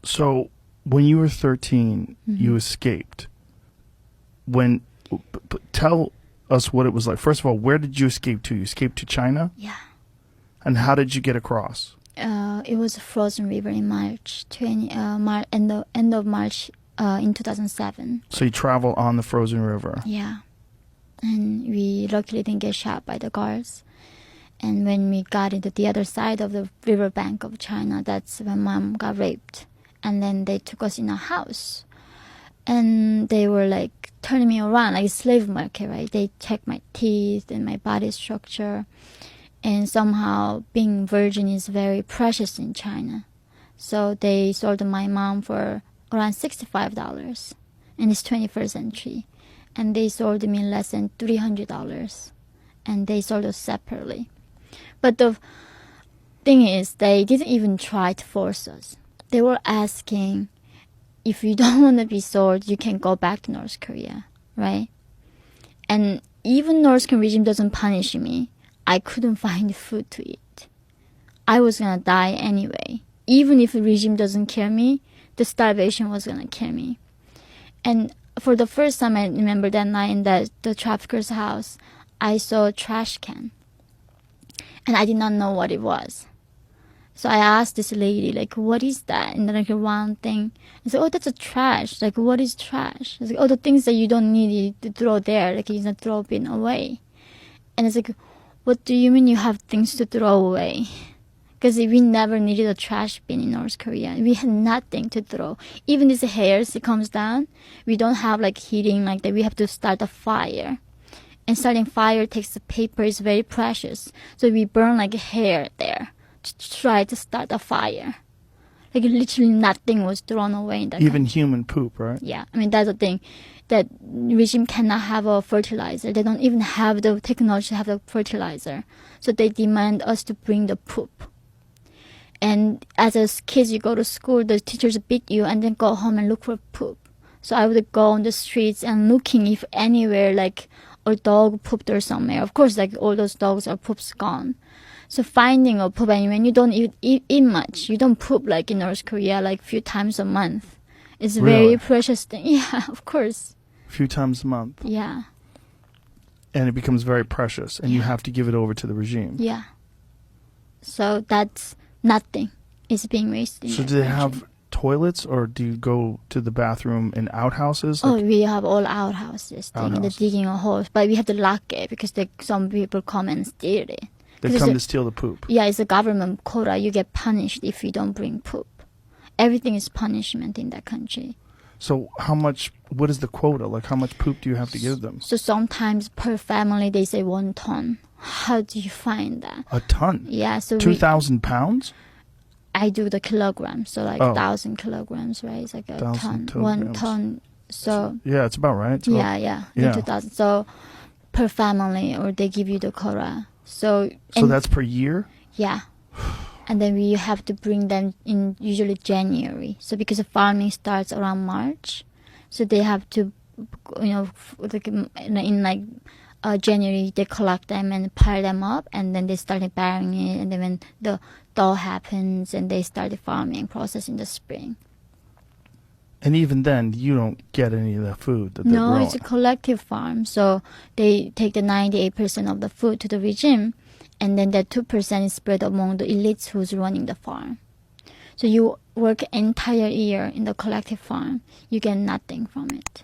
So when you were 13, you escaped. Tell us what it was like. First of all, where did you escape to? You escaped to China? Yeah. And how did you get across? It was a frozen river in March, end of March in 2007. So you travel on the frozen river. Yeah. And we luckily didn't get shot by the guards. And when we got into the other side of the riverbank of China, that's when Mom got raped. And then they took us in a house. And they were like turning me around like a slave market, right? They checked my teeth and my body structure. And somehow being virgin is very precious in China. So they sold my mom for around $65. And it's 21st century. And they sold me less than $300. And they sold us separately. But the thing is, they didn't even try to force us. They were asking, if you don't want to be sold, you can go back to North Korea, right? And even North Korean regime doesn't punish me. I couldn't find food to eat. I was going to die anyway. Even if the regime doesn't kill me, the starvation was going to kill me. And for the first time, I remember that night in the trafficker's house, I saw a trash can. And I did not know what it was. So I asked this lady, like, what is that? And then like a round thing. I said, oh, that's a trash. Like, what is trash? It's like, oh, the things that you don't need to throw there. Like, you can throw it away. And it's like, what do you mean you have things to throw away? Because we never needed a trash bin in North Korea. We had nothing to throw. Even these hairs, it comes down. We don't have like heating like that. We have to start a fire. And starting fire takes the paper is very precious. So we burn like hair there to try to start a fire. Like literally nothing was thrown away in that Even country. human poop, right? Yeah, I mean that's the thing. That regime cannot have a fertilizer. They don't even have the technology to have the fertilizer. So they demand us to bring the poop. And as a kids, you go to school, the teachers beat you and then go home and look for poop. So I would go on the streets and looking if anywhere like a dog pooped or somewhere. Of course, like all those dogs or poops gone. So finding a poop, and when you don't eat much, you don't poop like in North Korea like few times a month. It's Really? very precious thing. Yeah, of course. A few times a month. Yeah. And it becomes very precious, and you have to give it over to the regime. Yeah. So that's nothing. It's being wasted. So do they have toilets, or do you go to the bathroom in outhouses? Oh, Like, we have all outhouses. They're digging a hole, but we have to lock it because some people come and steal it. they come to steal the poop. Yeah, it's a government quota. You get punished if you don't bring poop. Everything is punishment in that country. So what is the quota? Like how much poop do you have to give them? So sometimes per family they say 1 ton. How do you find that? A ton? Yeah, so 2,000 pounds? I do the kilograms, so like 1,000 kilograms, right? It's like a 1,000 ton, 1 kilograms. ton. So Yeah, it's about right. yeah, 2,000. So per family, or they give you the quota. So that's per year? Yeah. And then we have to bring them in usually January. So because the farming starts around March, so they have to, like in January they collect them and pile them up, and then they started burying it. And then when the thaw happens, and they start the farming process in the spring. And even then, you don't get any of the food that they're growing. No, it's a collective farm. So they take the 98% of the food to the regime, and then that 2% is spread among the elites who's running the farm. So you work entire year in the collective farm. You get nothing from it.